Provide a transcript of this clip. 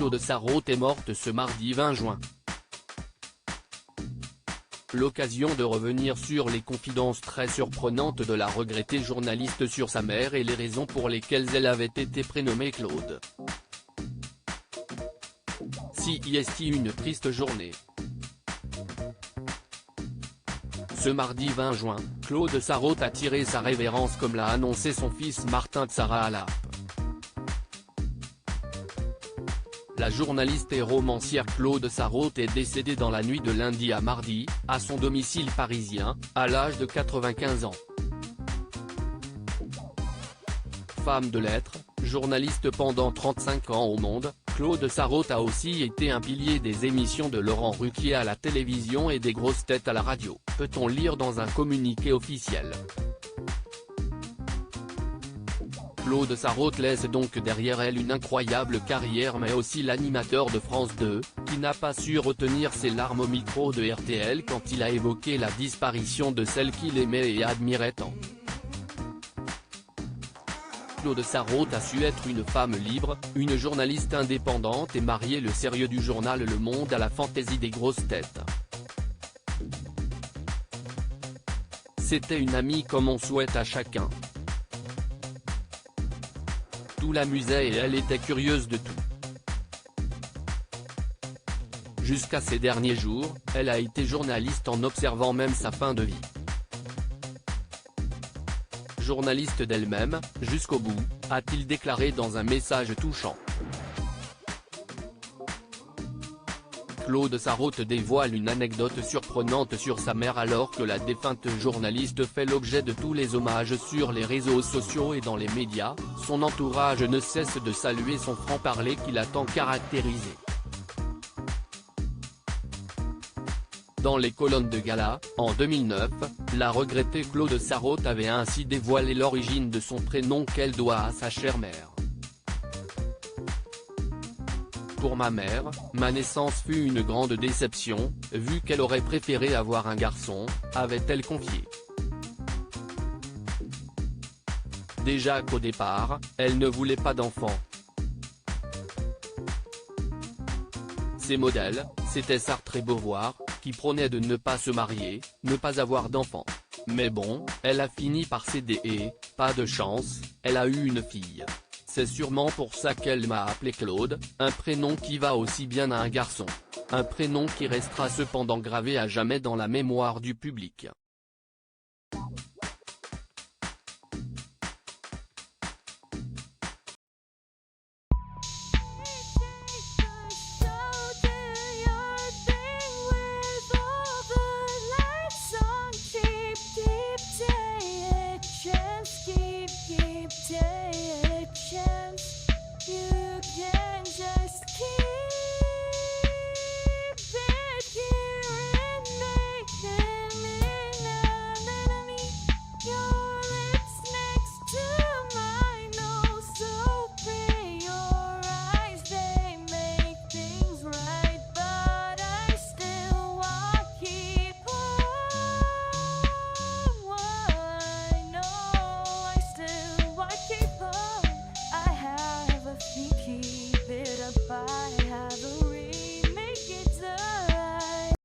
Claude Sarraute est morte ce mardi 20 juin. L'occasion de revenir sur les confidences très surprenantes de la regrettée journaliste sur sa mère et les raisons pour lesquelles elle avait été prénommée Claude. CIST une triste journée. Ce mardi 20 juin, Claude Sarraute a tiré sa révérence comme l'a annoncé son fils Martin Tsarahalla. La journaliste et romancière Claude Sarraute est décédée dans la nuit de lundi à mardi, à son domicile parisien, à l'âge de 95 ans. Femme de lettres, journaliste pendant 35 ans au Monde, Claude Sarraute a aussi été un pilier des émissions de Laurent Ruquier à la télévision et des grosses têtes à la radio, peut-on lire dans un communiqué officiel. Claude Sarraute laisse donc derrière elle une incroyable carrière mais aussi l'animateur de France 2, qui n'a pas su retenir ses larmes au micro de RTL quand il a évoqué la disparition de celle qu'il aimait et admirait tant. Claude Sarraute a su être une femme libre, une journaliste indépendante et marier le sérieux du journal Le Monde à la fantaisie des grosses têtes. C'était une amie comme on souhaite à chacun. Tout l'amusait et elle était curieuse de tout. Jusqu'à ces derniers jours, elle a été journaliste en observant même sa fin de vie. Journaliste d'elle-même, jusqu'au bout, a-t-il déclaré dans un message touchant. Claude Sarraute dévoile une anecdote surprenante sur sa mère alors que la défunte journaliste fait l'objet de tous les hommages sur les réseaux sociaux et dans les médias. Son entourage ne cesse de saluer son franc-parler qui l'a tant caractérisé. Dans les colonnes de gala, en 2009, la regrettée Claude Sarraute avait ainsi dévoilé l'origine de son prénom qu'elle doit à sa chère mère. Pour ma mère, ma naissance fut une grande déception, vu qu'elle aurait préféré avoir un garçon, avait-elle confié. Déjà qu'au départ, elle ne voulait pas d'enfant. Ses modèles, c'était Sartre et Beauvoir, qui prônaient de ne pas se marier, ne pas avoir d'enfants. Mais bon, elle a fini par céder et, pas de chance, elle a eu une fille. C'est sûrement pour ça qu'elle m'a appelé Claude, un prénom qui va aussi bien à un garçon. Un prénom qui restera cependant gravé à jamais dans la mémoire du public.